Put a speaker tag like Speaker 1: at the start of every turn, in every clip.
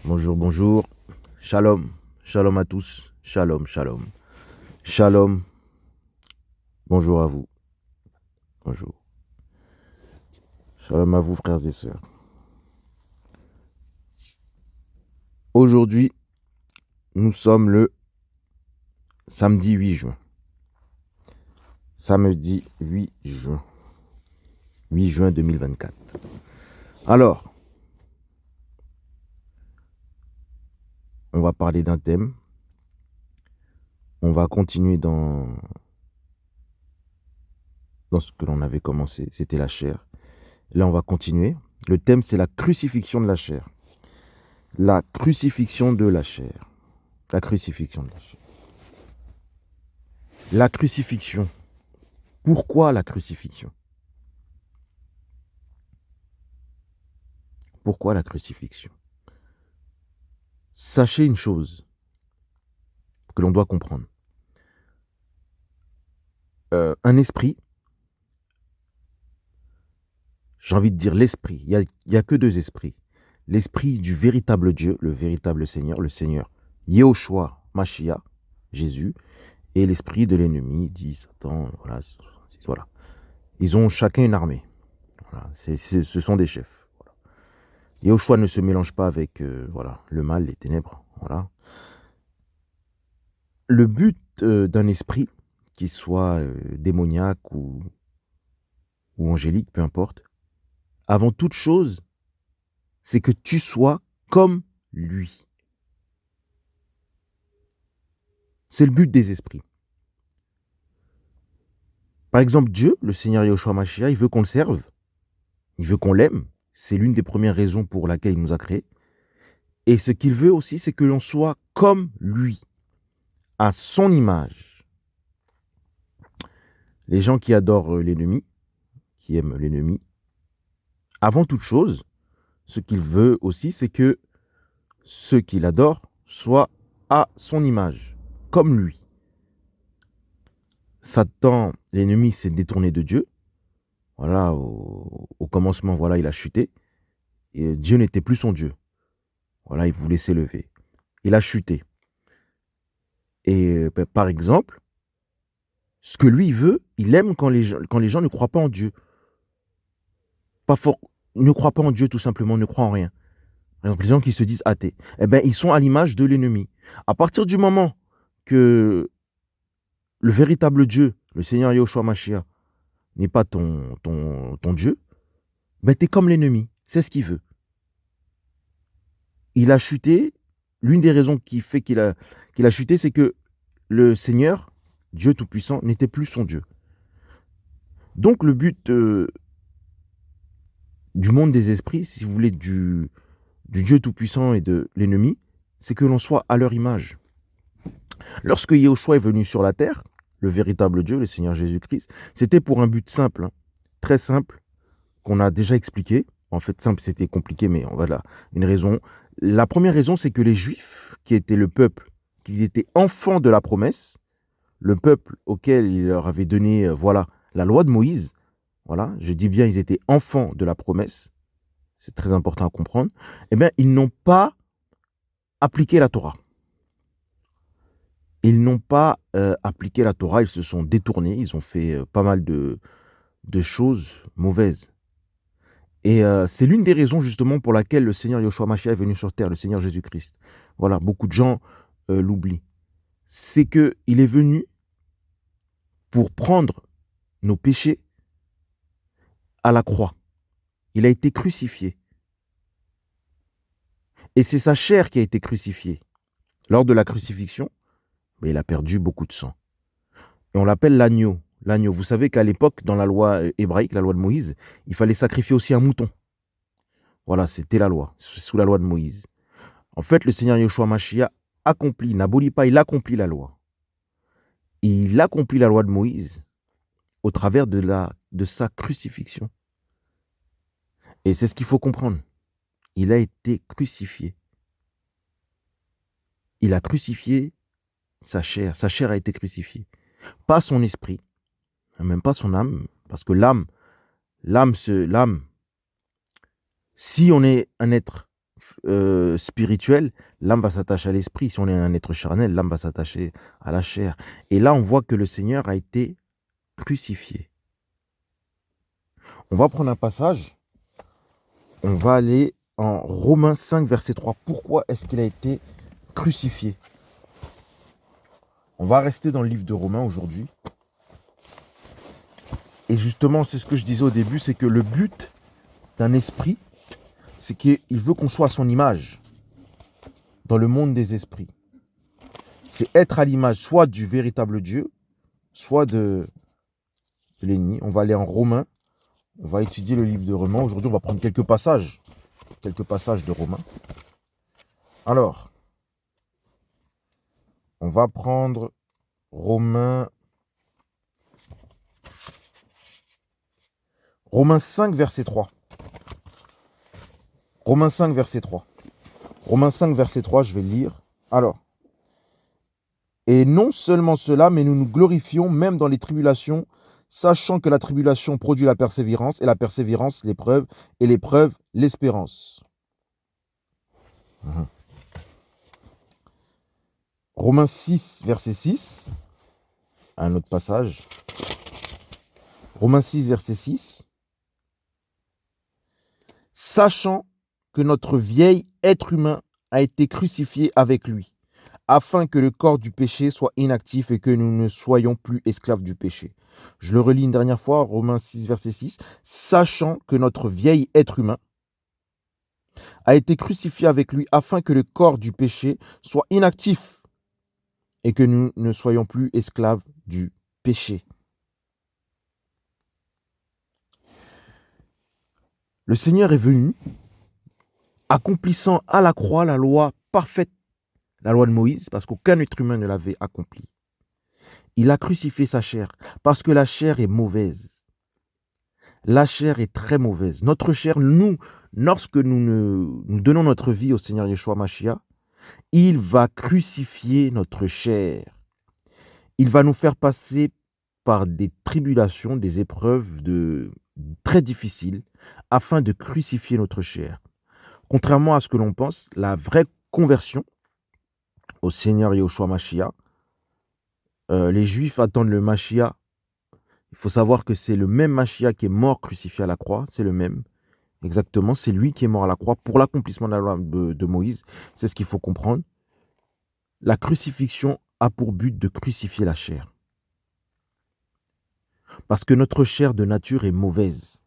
Speaker 1: Bonjour, bonjour. Shalom. Shalom à tous. Shalom, shalom. Shalom. Bonjour à vous. Bonjour. Shalom à vous, frères et sœurs. Aujourd'hui, nous sommes le samedi 8 juin. Samedi 8 juin. 8 juin 2024. Alors, on va parler d'un thème. On va continuer dans ce que l'on avait commencé. C'était la chair. Là, on va continuer. Le thème, c'est la crucifixion de la chair. La crucifixion de la chair. La crucifixion de la chair. La crucifixion. Pourquoi la crucifixion? Pourquoi la crucifixion? Sachez une chose que l'on doit comprendre. Un esprit, j'ai envie de dire l'esprit, il n'y a que deux esprits. L'esprit du véritable Dieu, le véritable Seigneur, le Seigneur Yehoshua Mashiach, Jésus, et l'esprit de l'ennemi, dit Satan, voilà. Ils ont chacun une armée. Voilà. Ce sont des chefs. Voilà. Yehoshua ne se mélange pas avec le mal, les ténèbres. Voilà. Le but d'un esprit, qu'il soit démoniaque ou angélique, peu importe, avant toute chose, c'est que tu sois comme lui. C'est le but des esprits. Par exemple, Dieu, le Seigneur Yehoshua Mashiach, il veut qu'on le serve, il veut qu'on l'aime. C'est l'une des premières raisons pour laquelle il nous a créés. Et ce qu'il veut aussi, c'est que l'on soit comme lui, à son image. Les gens qui adorent l'ennemi, qui aiment l'ennemi, avant toute chose, ce qu'il veut aussi, c'est que ceux qui l'adorent soient à son image, comme lui. Satan, l'ennemi, s'est détourné de Dieu. Voilà, au commencement, voilà, il a chuté. Et Dieu n'était plus son Dieu. Voilà, il voulait s'élever. Il a chuté. Et par exemple, ce que lui veut, il aime quand les gens ne croient pas en Dieu. Ne croient pas en Dieu tout simplement, ne croient en rien. Par exemple, les gens qui se disent athées, ils sont à l'image de l'ennemi. À partir du moment que le véritable Dieu, le Seigneur Yehoshua Mashiach, n'est pas ton Dieu, tu es comme l'ennemi. C'est ce qu'il veut. Il a chuté. L'une des raisons qui fait qu'il a chuté, c'est que le Seigneur, Dieu Tout-Puissant, n'était plus son Dieu. Donc le but du monde des esprits, si vous voulez, du Dieu Tout-Puissant et de l'ennemi, c'est que l'on soit à leur image. Lorsque Yehoshua est venu sur la terre, le véritable Dieu, le Seigneur Jésus-Christ, c'était pour un but simple, très simple, qu'on a déjà expliqué. En fait, simple, c'était compliqué, mais voilà, une raison. La première raison, c'est que les Juifs, qui étaient le peuple, qui étaient enfants de la promesse, le peuple auquel il leur avait donné, la loi de Moïse, voilà, je dis bien, ils étaient enfants de la promesse, c'est très important à comprendre, ils n'ont pas appliqué la Torah. Ils n'ont pas appliqué la Torah, ils se sont détournés, ils ont fait pas mal de choses mauvaises. Et c'est l'une des raisons justement pour laquelle le Seigneur Yehoshua Mashiach est venu sur terre, le Seigneur Jésus-Christ. Voilà, beaucoup de gens l'oublient. C'est qu'il est venu pour prendre nos péchés à la croix. Il a été crucifié. Et c'est sa chair qui a été crucifiée. Lors de la crucifixion, il a perdu beaucoup de sang. Et on l'appelle l'agneau. L'agneau. Vous savez qu'à l'époque, dans la loi hébraïque, la loi de Moïse, il fallait sacrifier aussi un mouton. Voilà, c'était la loi, sous la loi de Moïse. En fait, le Seigneur Yehoshua Mashiach n'abolit pas, il accomplit la loi. Et il accomplit la loi de Moïse au travers de sa crucifixion. Et c'est ce qu'il faut comprendre. Il a été crucifié. Il a crucifié sa chair. Sa chair a été crucifiée. Pas son esprit, même pas son âme, parce que l'âme, si on est un être spirituel, l'âme va s'attacher à l'esprit. Si on est un être charnel, l'âme va s'attacher à la chair. Et là, on voit que le Seigneur a été crucifié. On va prendre un passage. On va aller en Romains 5, verset 3. Pourquoi est-ce qu'il a été crucifié? On va rester dans le livre de Romains aujourd'hui. Et justement, c'est ce que je disais au début, c'est que le but d'un esprit, c'est qu'il veut qu'on soit à son image dans le monde des esprits. C'est être à l'image soit du véritable Dieu, soit de l'ennemi. On va aller en Romains, on va étudier le livre de Romains. Aujourd'hui, on va prendre quelques passages de Romains. Alors, on va prendre Romains 5, verset 3. Romains 5, verset 3. Romains 5, verset 3, je vais le lire. Alors, et non seulement cela, mais nous nous glorifions même dans les tribulations, sachant que la tribulation produit la persévérance, et la persévérance, l'épreuve, et l'épreuve, l'espérance. Romains 6, verset 6. Un autre passage. Romains 6, verset 6. Sachant que notre vieil être humain a été crucifié avec lui, afin que le corps du péché soit inactif et que nous ne soyons plus esclaves du péché. Je le relis une dernière fois, Romains 6, verset 6. Sachant que notre vieil être humain a été crucifié avec lui, afin que le corps du péché soit inactif et que nous ne soyons plus esclaves du péché. Le Seigneur est venu, accomplissant à la croix la loi parfaite, la loi de Moïse, parce qu'aucun être humain ne l'avait accomplie. Il a crucifié sa chair, parce que la chair est mauvaise. La chair est très mauvaise. Notre chair, lorsque nous donnons notre vie au Seigneur Yeshua Mashiach, il va crucifier notre chair. Il va nous faire passer par des tribulations, des épreuves très difficiles, afin de crucifier notre chair. Contrairement à ce que l'on pense, la vraie conversion au Seigneur Yeshua Mashiach, les Juifs attendent le Mashiach. Il faut savoir que c'est le même Mashiach qui est mort crucifié à la croix, c'est le même. Exactement, c'est lui qui est mort à la croix pour l'accomplissement de la loi de Moïse. C'est ce qu'il faut comprendre. La crucifixion a pour but de crucifier la chair. Parce que notre chair de nature est mauvaise.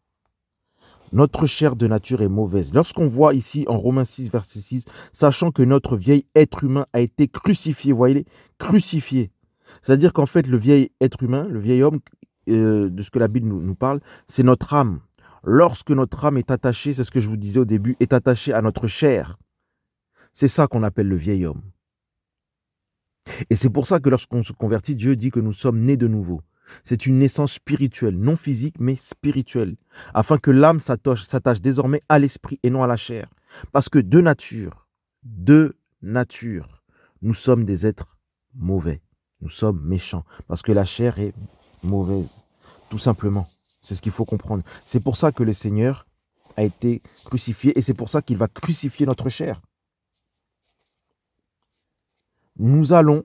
Speaker 1: Notre chair de nature est mauvaise. Lorsqu'on voit ici en Romains 6, verset 6, sachant que notre vieil être humain a été crucifié, voyez, crucifié. C'est-à-dire qu'en fait, le vieil être humain, le vieil homme, de ce que la Bible nous parle, c'est notre âme. Lorsque notre âme est attachée, c'est ce que je vous disais au début, est attachée à notre chair. C'est ça qu'on appelle le vieil homme. Et c'est pour ça que lorsqu'on se convertit, Dieu dit que nous sommes nés de nouveau. C'est une naissance spirituelle, non physique, mais spirituelle, afin que l'âme s'attache désormais à l'esprit et non à la chair. Parce que de nature, nous sommes des êtres mauvais. Nous sommes méchants, parce que la chair est mauvaise, tout simplement. C'est ce qu'il faut comprendre. C'est pour ça que le Seigneur a été crucifié, et c'est pour ça qu'il va crucifier notre chair. Nous allons,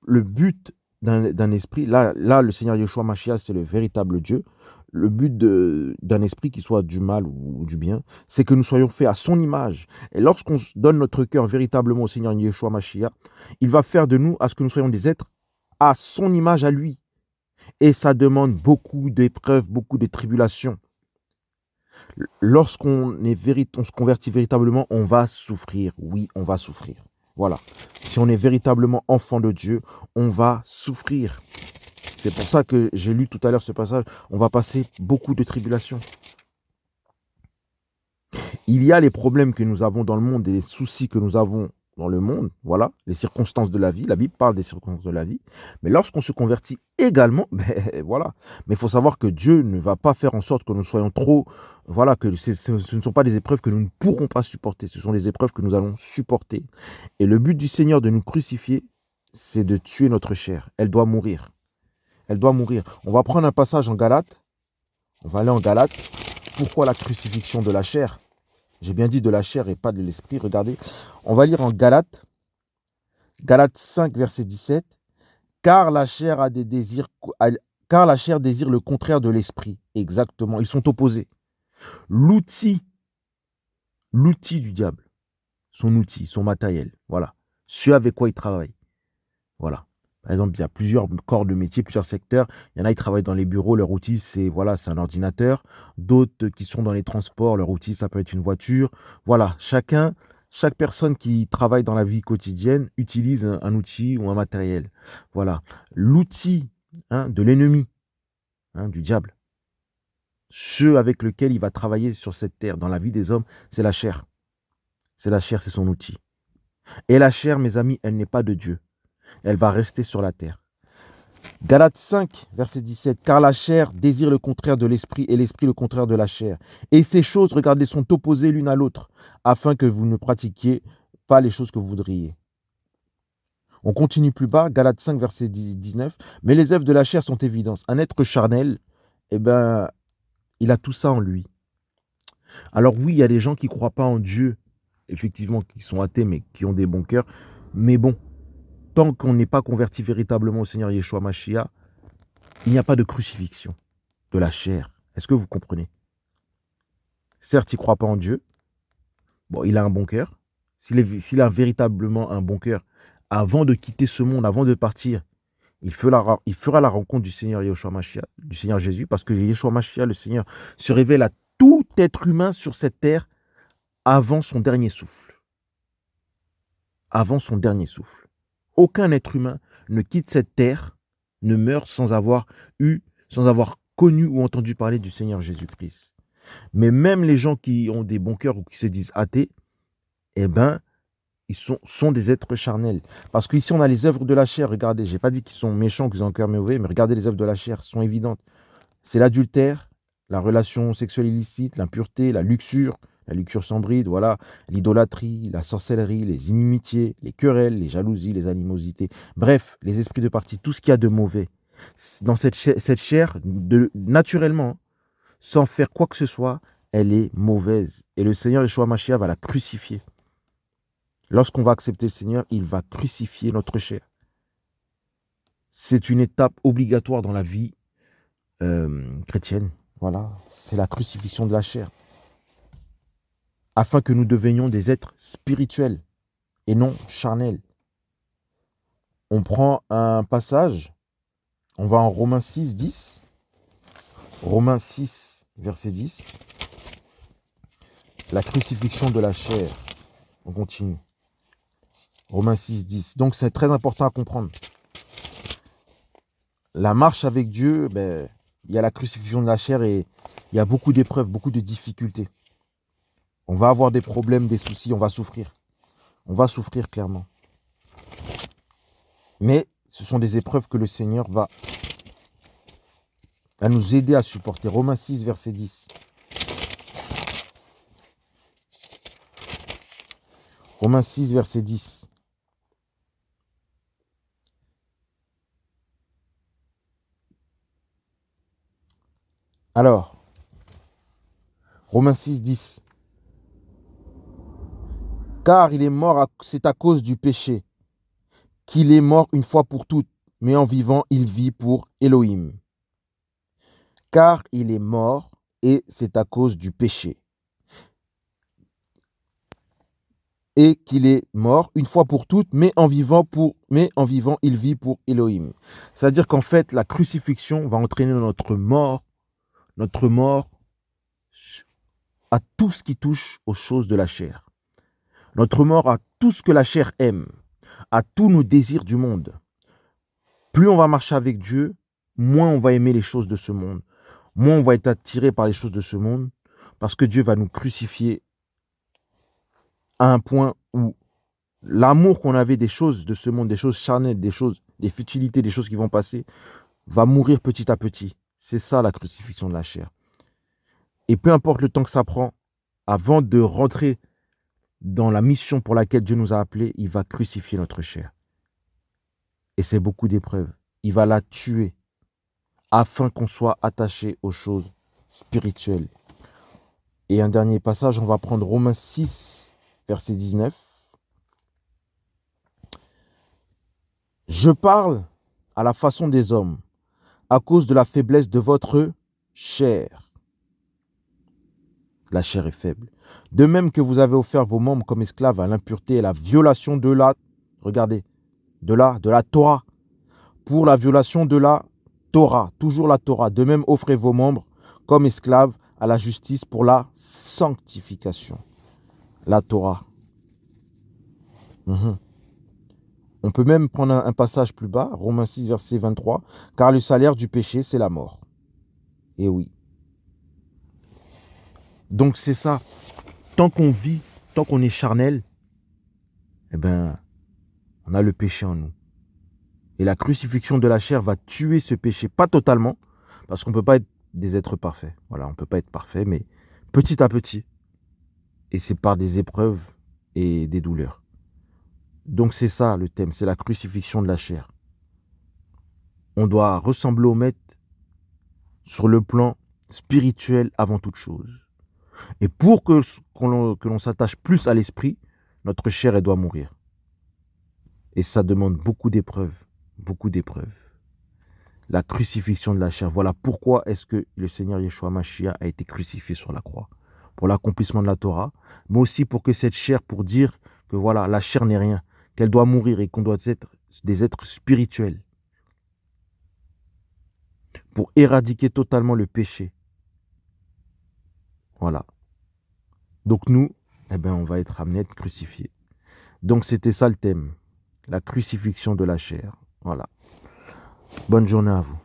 Speaker 1: le but d'un esprit, là, le Seigneur Yeshua Mashiach, c'est le véritable Dieu. Le but d'un esprit, qui soit du mal ou du bien, c'est que nous soyons faits à son image. Et lorsqu'on donne notre cœur véritablement au Seigneur Yeshua Mashiach, il va faire de nous à ce que nous soyons des êtres à son image à lui. Et ça demande beaucoup d'épreuves, beaucoup de tribulations. Lorsqu'on se convertit véritablement, on va souffrir. Oui, on va souffrir. Voilà. Si on est véritablement enfant de Dieu, on va souffrir. C'est pour ça que j'ai lu tout à l'heure ce passage. On va passer beaucoup de tribulations. Il y a les problèmes que nous avons dans le monde et les soucis que nous avons dans le monde. Voilà, les circonstances de la vie. La Bible parle des circonstances de la vie. Mais lorsqu'on se convertit également, voilà. Mais il faut savoir que Dieu ne va pas faire en sorte que nous soyons trop... Voilà, que ce ne sont pas des épreuves que nous ne pourrons pas supporter. Ce sont des épreuves que nous allons supporter. Et le but du Seigneur de nous crucifier, c'est de tuer notre chair. Elle doit mourir. Elle doit mourir. On va prendre un passage en Galates. On va aller en Galates. Pourquoi la crucifixion de la chair? J'ai bien dit de la chair et pas de l'esprit. Regardez, on va lire en Galates 5, verset 17. Car la chair a des désirs, car la chair désire le contraire de l'esprit. Exactement, ils sont opposés. L'outil du diable, son outil, son matériel, voilà. Ce avec quoi il travaille, voilà. Par exemple, il y a plusieurs corps de métier, plusieurs secteurs. Il y en a qui travaillent dans les bureaux, leur outil, c'est voilà, c'est un ordinateur. D'autres qui sont dans les transports, leur outil, ça peut être une voiture. Voilà, chaque personne qui travaille dans la vie quotidienne utilise un outil ou un matériel. Voilà. L'outil de l'ennemi, du diable, ce avec lequel il va travailler sur cette terre, dans la vie des hommes, c'est la chair. C'est la chair, c'est son outil. Et la chair, mes amis, elle n'est pas de Dieu. Elle va rester sur la terre. Galates 5, verset 17. Car la chair désire le contraire de l'esprit et l'esprit le contraire de la chair. Et ces choses, regardez, sont opposées l'une à l'autre, afin que vous ne pratiquiez pas les choses que vous voudriez. On continue plus bas, Galates 5, verset 19. Mais les œuvres de la chair sont évidentes. Un être charnel, il a tout ça en lui. Alors oui, il y a des gens qui ne croient pas en Dieu, effectivement, qui sont athées, mais qui ont des bons cœurs. Mais bon, tant qu'on n'est pas converti véritablement au Seigneur Yeshua Mashiach, il n'y a pas de crucifixion de la chair. Est-ce que vous comprenez? Certes, il ne croit pas en Dieu. Bon, il a un bon cœur. S'il a véritablement un bon cœur, avant de quitter ce monde, avant de partir, il fera la rencontre du Seigneur Yeshua Mashiach, du Seigneur Jésus, parce que Yeshua Mashiach, le Seigneur, se révèle à tout être humain sur cette terre avant son dernier souffle. Avant son dernier souffle. Aucun être humain ne quitte cette terre, ne meurt sans avoir connu ou entendu parler du Seigneur Jésus-Christ. Mais même les gens qui ont des bons cœurs ou qui se disent athées, ils sont des êtres charnels. Parce qu'ici, on a les œuvres de la chair. Regardez, je n'ai pas dit qu'ils sont méchants, qu'ils ont un cœur mauvais, mais regardez les œuvres de la chair, sont évidentes. C'est l'adultère, la relation sexuelle illicite, l'impureté, la luxure sans bride, voilà, l'idolâtrie, la sorcellerie, les inimitiés, les querelles, les jalousies, les animosités. Bref, les esprits de parti, tout ce qu'il y a de mauvais. Dans cette chair, naturellement, sans faire quoi que ce soit, elle est mauvaise. Et le Seigneur Yeshua Mashiach va la crucifier. Lorsqu'on va accepter le Seigneur, il va crucifier notre chair. C'est une étape obligatoire dans la vie chrétienne. Voilà, c'est la crucifixion de la chair. Afin que nous devenions des êtres spirituels et non charnels. On prend un passage, on va en Romains 6, 10. Romains 6, verset 10. La crucifixion de la chair. On continue. Romains 6, 10. Donc c'est très important à comprendre. La marche avec Dieu, il y a la crucifixion de la chair et il y a beaucoup d'épreuves, beaucoup de difficultés. On va avoir des problèmes, des soucis, on va souffrir. On va souffrir clairement. Mais ce sont des épreuves que le Seigneur va nous aider à supporter. Romains 6, verset 10. Romains 6, verset 10. Alors, Romains 6, 10. Car il est mort, c'est à cause du péché qu'il est mort une fois pour toutes, mais en vivant, il vit pour Elohim. Car il est mort, et c'est à cause du péché. Et qu'il est mort une fois pour toutes, mais en vivant, il vit pour Elohim. C'est-à-dire qu'en fait, la crucifixion va entraîner notre mort à tout ce qui touche aux choses de la chair. Notre mort à tout ce que la chair aime, à tous nos désirs du monde. Plus on va marcher avec Dieu, moins on va aimer les choses de ce monde. Moins on va être attiré par les choses de ce monde, parce que Dieu va nous crucifier à un point où l'amour qu'on avait des choses de ce monde, des choses charnelles, des futilités, des choses qui vont passer, va mourir petit à petit. C'est ça la crucifixion de la chair. Et peu importe le temps que ça prend, avant de rentrer dans la mission pour laquelle Dieu nous a appelés, il va crucifier notre chair. Et c'est beaucoup d'épreuves. Il va la tuer afin qu'on soit attaché aux choses spirituelles. Et un dernier passage, on va prendre Romains 6, verset 19. Je parle à la façon des hommes, à cause de la faiblesse de votre chair. La chair est faible. De même que vous avez offert vos membres comme esclaves à l'impureté et à la violation de la, regardez, de la Torah. Pour la violation de la Torah, toujours la Torah. De même, offrez vos membres comme esclaves à la justice pour la sanctification. La Torah. On peut même prendre un passage plus bas, Romains 6, verset 23, car le salaire du péché, c'est la mort. Et oui. Donc c'est ça. Tant qu'on vit, tant qu'on est charnel, eh ben, on a le péché en nous. Et la crucifixion de la chair va tuer ce péché, pas totalement, parce qu'on ne peut pas être des êtres parfaits. Voilà, on ne peut pas être parfait, mais petit à petit. Et c'est par des épreuves et des douleurs. Donc c'est ça le thème, c'est la crucifixion de la chair. On doit ressembler au maître sur le plan spirituel avant toute chose. Et pour que l'on s'attache plus à l'esprit, notre chair, elle doit mourir. Et ça demande beaucoup d'épreuves, beaucoup d'épreuves. La crucifixion de la chair. Voilà pourquoi est-ce que le Seigneur Yeshua Mashiach a été crucifié sur la croix. Pour l'accomplissement de la Torah, mais aussi pour que cette chair, pour dire que voilà, la chair n'est rien, qu'elle doit mourir et qu'on doit être des êtres spirituels. Pour éradiquer totalement le péché. Voilà. Donc nous, eh ben, on va être amenés à être crucifiés. Donc c'était ça le thème. La crucifixion de la chair. Voilà. Bonne journée à vous.